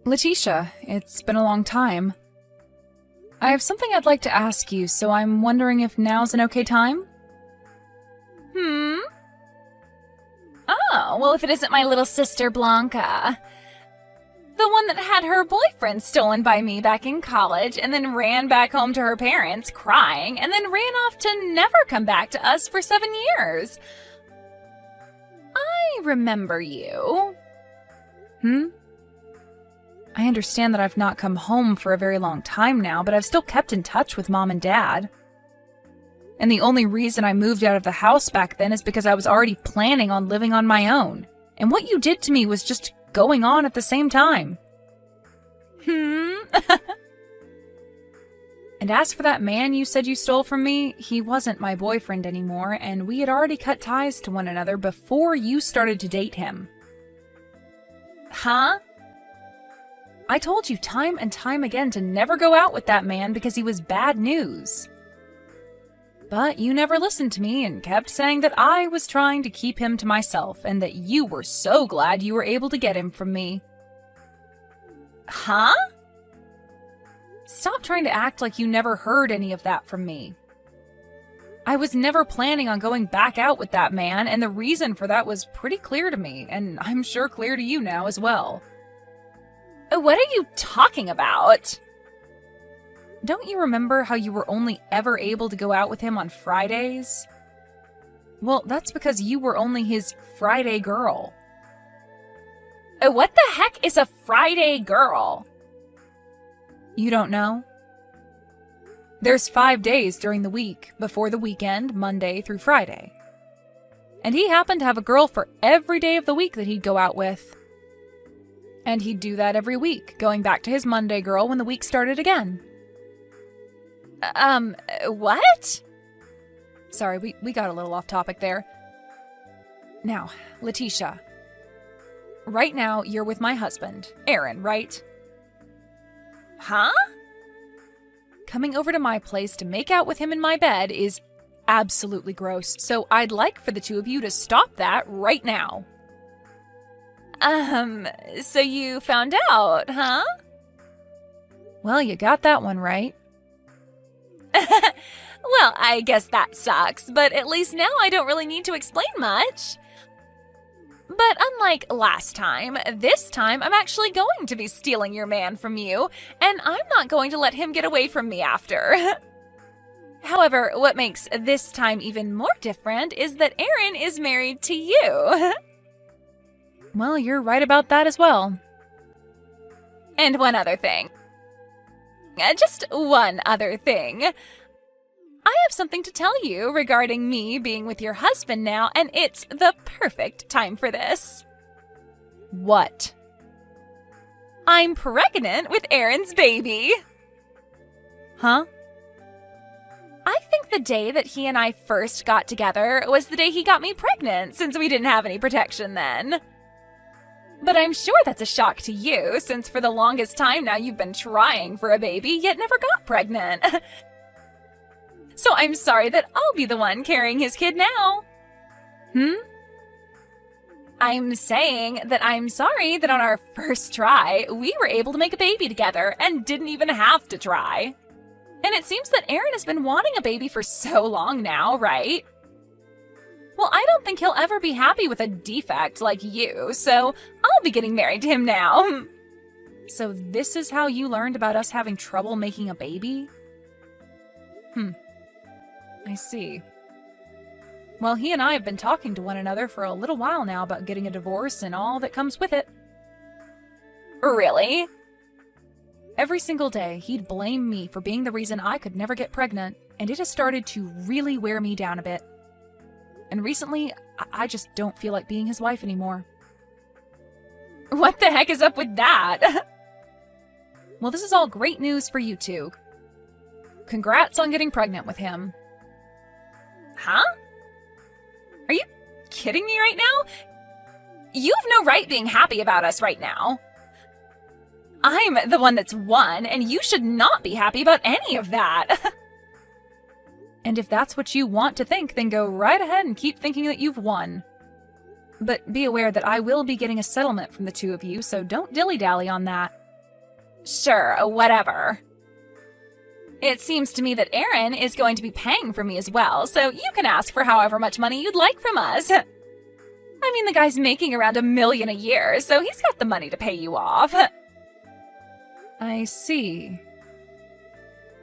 Letitia, it's been a long time. I have something I'd like to ask you, so I'm wondering if now's an okay time? Oh, well, if it isn't my little sister Blanca. The one that had her boyfriend stolen by me back in college and then ran back home to her parents crying and then ran off to never come back to us for 7 years. I remember you. I understand that I've not come home for a very long time now, but I've still kept in touch with Mom and Dad. And the only reason I moved out of the house back then is because I was already planning on living on my own. And what you did to me was just going on at the same time. And as for that man you said you stole from me, he wasn't my boyfriend anymore, and we had already cut ties to one another before you started to date him. Huh? I told you time and time again to never go out with that man because he was bad news. But you never listened to me and kept saying that I was trying to keep him to myself and that you were so glad you were able to get him from me. Huh? Stop trying to act like you never heard any of that from me. I was never planning on going back out with that man, and the reason for that was pretty clear to me, and I'm sure clear to you now as well. What are you talking about? Don't you remember how you were only ever able to go out with him on Fridays? Well, that's because you were only his Friday girl. What the heck is a Friday girl? You don't know? There's 5 days during the week, before the weekend, Monday through Friday. And he happened to have a girl for every day of the week that he'd go out with. And he'd do that every week, going back to his Monday girl when the week started again. What? Sorry, we got a little off topic there. Now, Letitia. Right now, you're with my husband, Aaron, right? Huh? Coming over to my place to make out with him in my bed is absolutely gross, so I'd like for the two of you to stop that right now. So you found out, huh? Well, you got that one right. Well, I guess that sucks, but at least now I don't really need to explain much. But unlike last time, this time I'm actually going to be stealing your man from you, and I'm not going to let him get away from me after. However, what makes this time even more different is that Aaron is married to you. Well, you're right about that as well. And one other thing. Just one other thing. I have something to tell you regarding me being with your husband now, and it's the perfect time for this. What? I'm pregnant with Aaron's baby. Huh? I think the day that he and I first got together was the day he got me pregnant, since we didn't have any protection then. But I'm sure that's a shock to you, since for the longest time now you've been trying for a baby, yet never got pregnant. So I'm sorry that I'll be the one carrying his kid now. I'm saying that I'm sorry that on our first try, we were able to make a baby together and didn't even have to try. And it seems that Aaron has been wanting a baby for so long now, right? Well, I don't think he'll ever be happy with a defect like you, so I'll be getting married to him now. So this is how you learned about us having trouble making a baby? I see. Well, he and I have been talking to one another for a little while now about getting a divorce and all that comes with it. Really? Every single day, he'd blame me for being the reason I could never get pregnant, and it has started to really wear me down a bit. And recently, I just don't feel like being his wife anymore. What the heck is up with that? Well, this is all great news for you two. Congrats on getting pregnant with him. Huh? Are you kidding me right now? You have no right being happy about us right now. I'm the one that's won, and you should not be happy about any of that. And if that's what you want to think, then go right ahead and keep thinking that you've won. But be aware that I will be getting a settlement from the two of you, so don't dilly-dally on that. Sure, whatever. It seems to me that Aaron is going to be paying for me as well, so you can ask for however much money you'd like from us. I mean, the guy's making around $1 million a year, so he's got the money to pay you off. I see.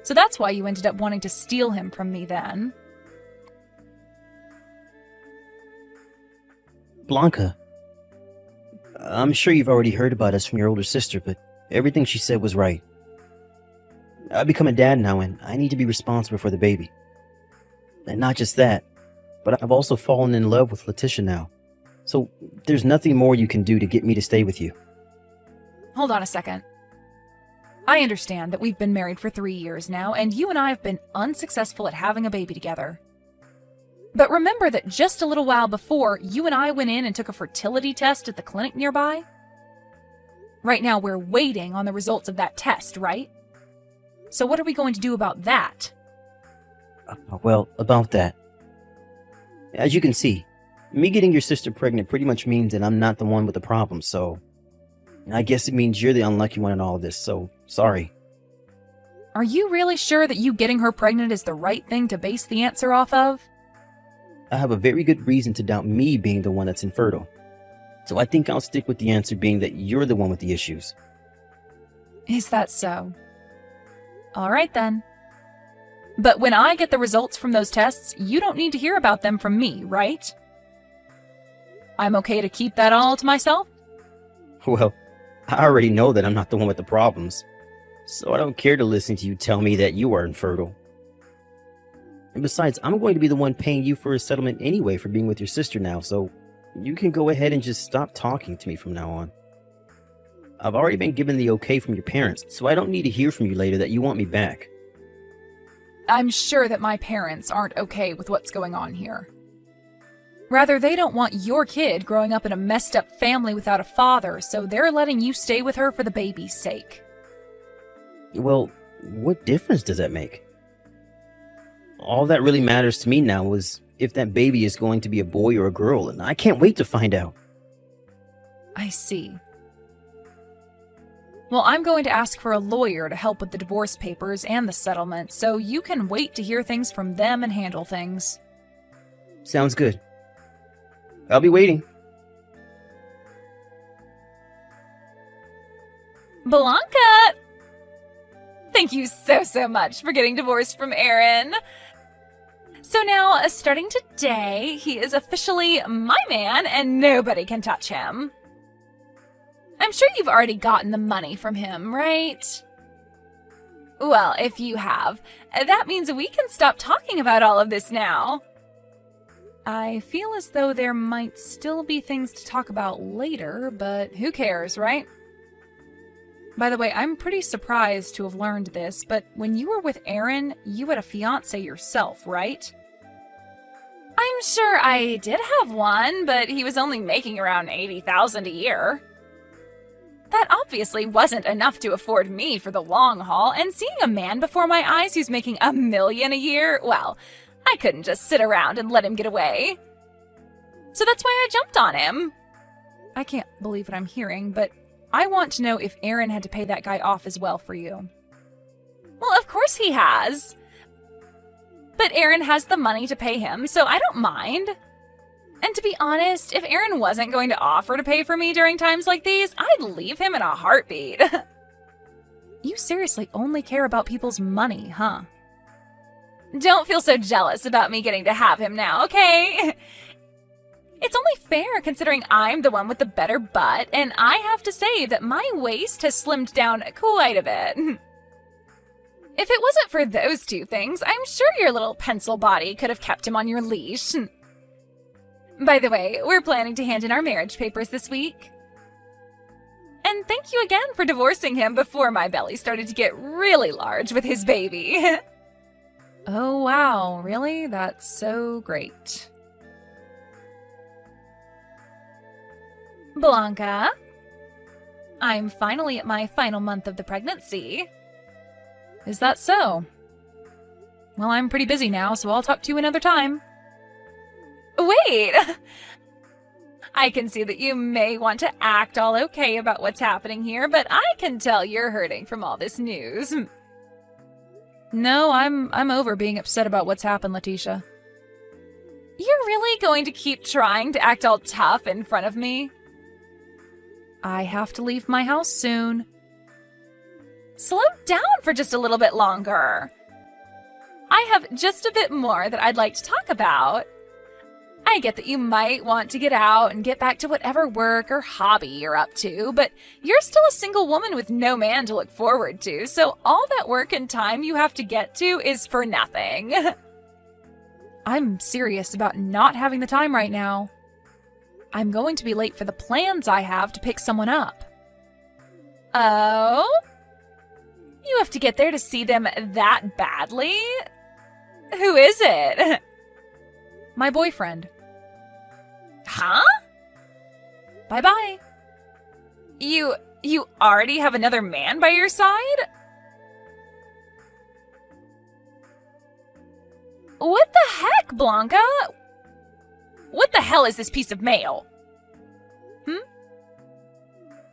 So that's why you ended up wanting to steal him from me then. Blanca, I'm sure you've already heard about us from your older sister, but everything she said was right. I've become a dad now, and I need to be responsible for the baby. And not just that, but I've also fallen in love with Letitia now. So there's nothing more you can do to get me to stay with you. Hold on a second. I understand that we've been married for 3 years now, and you and I have been unsuccessful at having a baby together. But remember that just a little while before, you and I went in and took a fertility test at the clinic nearby? Right now, we're waiting on the results of that test, right? So what are we going to do about that? Well, about that. As you can see, me getting your sister pregnant pretty much means that I'm not the one with the problem, so I guess it means you're the unlucky one in all of this, so sorry. Are you really sure that you getting her pregnant is the right thing to base the answer off of? I have a very good reason to doubt me being the one that's infertile. So I think I'll stick with the answer being that you're the one with the issues. Is that so? All right then. But when I get the results from those tests, you don't need to hear about them from me, right? I'm okay to keep that all to myself? Well, I already know that I'm not the one with the problems, so I don't care to listen to you tell me that you are infertile. And besides, I'm going to be the one paying you for a settlement anyway for being with your sister now, so you can go ahead and just stop talking to me from now on. I've already been given the okay from your parents, so I don't need to hear from you later that you want me back. I'm sure that my parents aren't okay with what's going on here. Rather, they don't want your kid growing up in a messed up family without a father, so they're letting you stay with her for the baby's sake. Well, what difference does that make? All that really matters to me now is if that baby is going to be a boy or a girl, and I can't wait to find out. I see. Well, I'm going to ask for a lawyer to help with the divorce papers and the settlement, so you can wait to hear things from them and handle things. Sounds good. I'll be waiting. Blanca! Thank you so much for getting divorced from Aaron. So now, starting today, he is officially my man and nobody can touch him. I'm sure you've already gotten the money from him, right? Well, if you have, that means we can stop talking about all of this now. I feel as though there might still be things to talk about later, but who cares, right? By the way, I'm pretty surprised to have learned this, but when you were with Aaron, you had a fiancé yourself, right? I'm sure I did have one, but he was only making around $80,000 a year. That obviously wasn't enough to afford me for the long haul, and seeing a man before my eyes who's making $1 million a year, well, I couldn't just sit around and let him get away. So that's why I jumped on him. I can't believe what I'm hearing, but I want to know if Aaron had to pay that guy off as well for you. Well, of course he has. But Aaron has the money to pay him, so I don't mind. And to be honest, if Aaron wasn't going to offer to pay for me during times like these, I'd leave him in a heartbeat. You seriously only care about people's money, huh? Don't feel so jealous about me getting to have him now, okay? It's only fair considering I'm the one with the better butt, and I have to say that my waist has slimmed down quite a bit. If it wasn't for those two things, I'm sure your little pencil body could have kept him on your leash. By the way, we're planning to hand in our marriage papers this week. And thank you again for divorcing him before my belly started to get really large with his baby. Oh wow, really? That's so great. Blanca, I'm finally at my final month of the pregnancy. Is that so? Well, I'm pretty busy now, so I'll talk to you another time. Wait! I can see that you may want to act all okay about what's happening here, but I can tell you're hurting from all this news. No, I'm over being upset about what's happened, Letitia. You're really going to keep trying to act all tough in front of me? I have to leave my house soon. Slow down for just a little bit longer. I have just a bit more that I'd like to talk about. I get that you might want to get out and get back to whatever work or hobby you're up to, but you're still a single woman with no man to look forward to, so all that work and time you have to get to is for nothing. I'm serious about not having the time right now. I'm going to be late for the plans I have to pick someone up. Oh? You have to get there to see them that badly? Who is it? My boyfriend. Huh? Bye-bye. You already have another man by your side? What the heck, Blanca? What the hell is this piece of mail?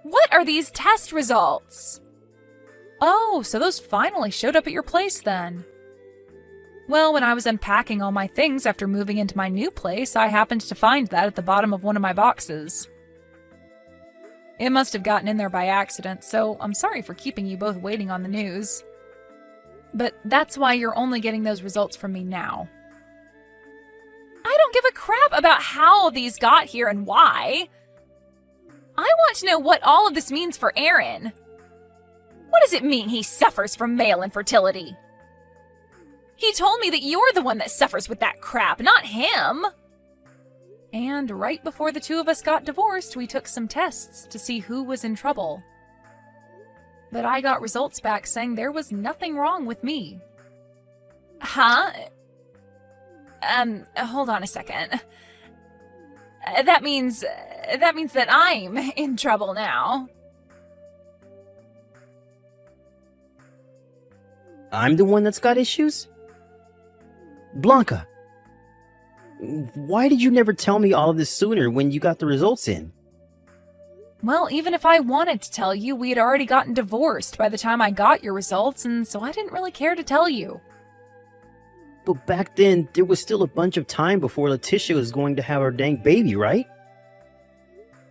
What are these test results? Oh, so those finally showed up at your place then. Well, when I was unpacking all my things after moving into my new place, I happened to find that at the bottom of one of my boxes. It must have gotten in there by accident, so I'm sorry for keeping you both waiting on the news. But that's why you're only getting those results from me now. I don't give a crap about how these got here and why. I want to know what all of this means for Aaron. What does it mean he suffers from male infertility? He told me that you're the one that suffers with that crap, not him. And right before the two of us got divorced, we took some tests to see who was in trouble. But I got results back saying there was nothing wrong with me. Huh? Hold on a second. That means that I'm in trouble now. I'm the one that's got issues? Blanca, why did you never tell me all of this sooner when you got the results in? Well, even if I wanted to tell you, we had already gotten divorced by the time I got your results, and so I didn't really care to tell you. But back then, there was still a bunch of time before Letitia was going to have her dang baby, right?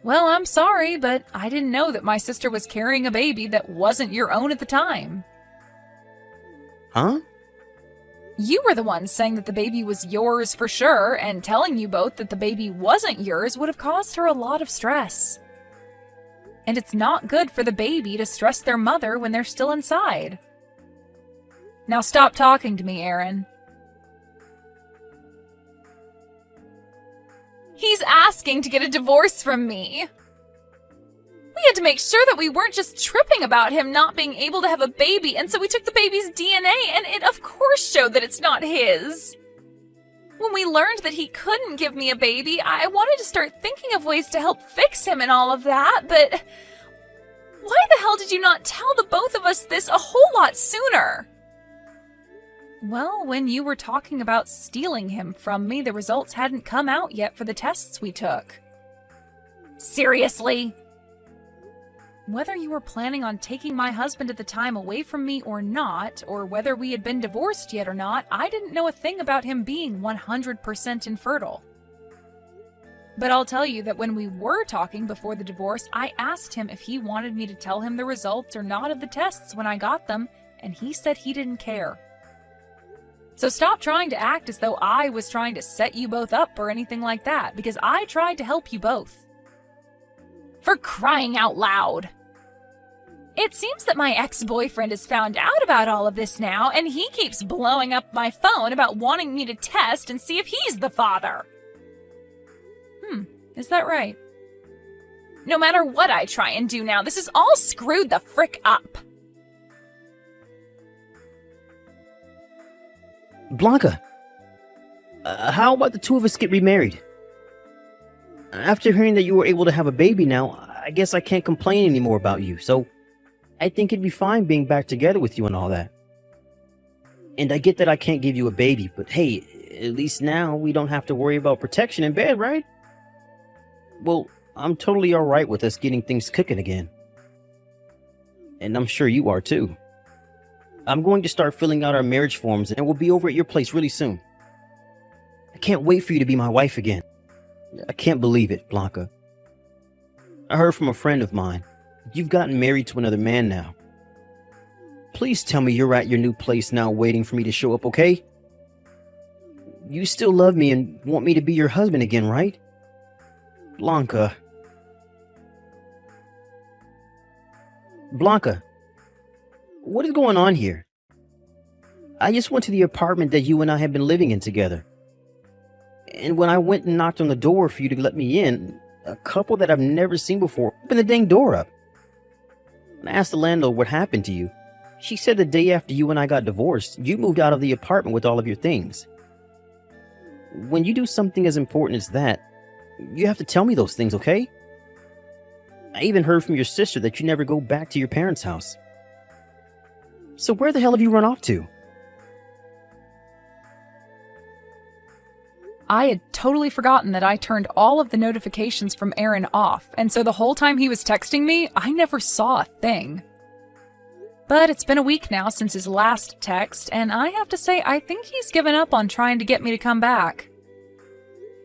Well, I'm sorry, but I didn't know that my sister was carrying a baby that wasn't your own at the time. Huh? You were the one saying that the baby was yours for sure, and telling you both that the baby wasn't yours would have caused her a lot of stress. And it's not good for the baby to stress their mother when they're still inside. Now stop talking to me, Aaron. He's asking to get a divorce from me. We had to make sure that we weren't just tripping about him not being able to have a baby, and so we took the baby's DNA, and it of course showed that it's not his. When we learned that he couldn't give me a baby, I wanted to start thinking of ways to help fix him and all of that, but why the hell did you not tell the both of us this a whole lot sooner? Well, when you were talking about stealing him from me, the results hadn't come out yet for the tests we took. Seriously? Whether you were planning on taking my husband at the time away from me or not, or whether we had been divorced yet or not, I didn't know a thing about him being 100% infertile. But I'll tell you that when we were talking before the divorce, I asked him if he wanted me to tell him the results or not of the tests when I got them, and he said he didn't care. So stop trying to act as though I was trying to set you both up or anything like that, because I tried to help you both. For crying out loud! It seems that my ex-boyfriend has found out about all of this now, and he keeps blowing up my phone about wanting me to test and see if he's the father. Is that right? No matter what I try and do now, this is all screwed the frick up. Blanca, how about the two of us get remarried? After hearing that you were able to have a baby now, I guess I can't complain anymore about you, so I think it'd be fine being back together with you and all that. And I get that I can't give you a baby, but hey, at least now we don't have to worry about protection in bed, right? Well, I'm totally alright with us getting things cooking again. And I'm sure you are too. I'm going to start filling out our marriage forms and we'll be over at your place really soon. I can't wait for you to be my wife again. I can't believe it, Blanca. I heard from a friend of mine. You've gotten married to another man now. Please tell me you're at your new place now waiting for me to show up, okay? You still love me and want me to be your husband again, right? Blanca. Blanca. What is going on here? I just went to the apartment that you and I have been living in together. And when I went and knocked on the door for you to let me in, a couple that I've never seen before opened the dang door up. I asked the landlord what happened to you. She said the day after you and I got divorced, you moved out of the apartment with all of your things. When you do something as important as that, you have to tell me those things, okay? I even heard from your sister that you never go back to your parents' house. So where the hell have you run off to? I had totally forgotten that I turned all of the notifications from Aaron off, and so the whole time he was texting me, I never saw a thing. But it's been a week now since his last text, and I have to say I think he's given up on trying to get me to come back.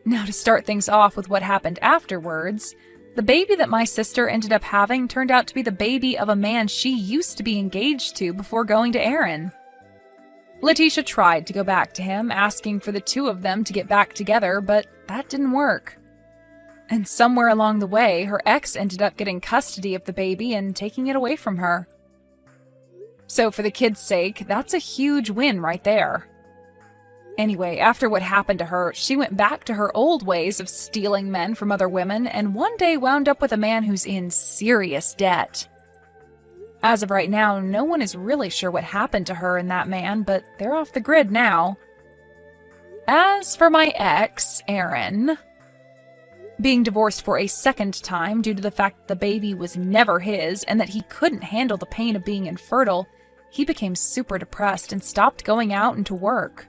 Now to start things off with what happened afterwards, the baby that my sister ended up having turned out to be the baby of a man she used to be engaged to before going to Aaron. Letitia tried to go back to him, asking for the two of them to get back together, but that didn't work. And somewhere along the way, her ex ended up getting custody of the baby and taking it away from her. So for the kid's sake, that's a huge win right there. Anyway, after what happened to her, she went back to her old ways of stealing men from other women, and one day wound up with a man who's in serious debt. As of right now, no one is really sure what happened to her and that man, but they're off the grid now. As for my ex, Aaron, being divorced for a second time due to the fact that the baby was never his and that he couldn't handle the pain of being infertile, he became super depressed and stopped going out and to work.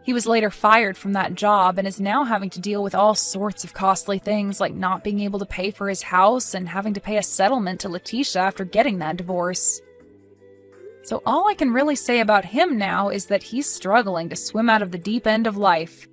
He was later fired from that job and is now having to deal with all sorts of costly things like not being able to pay for his house and having to pay a settlement to Letitia after getting that divorce. So all I can really say about him now is that he's struggling to swim out of the deep end of life.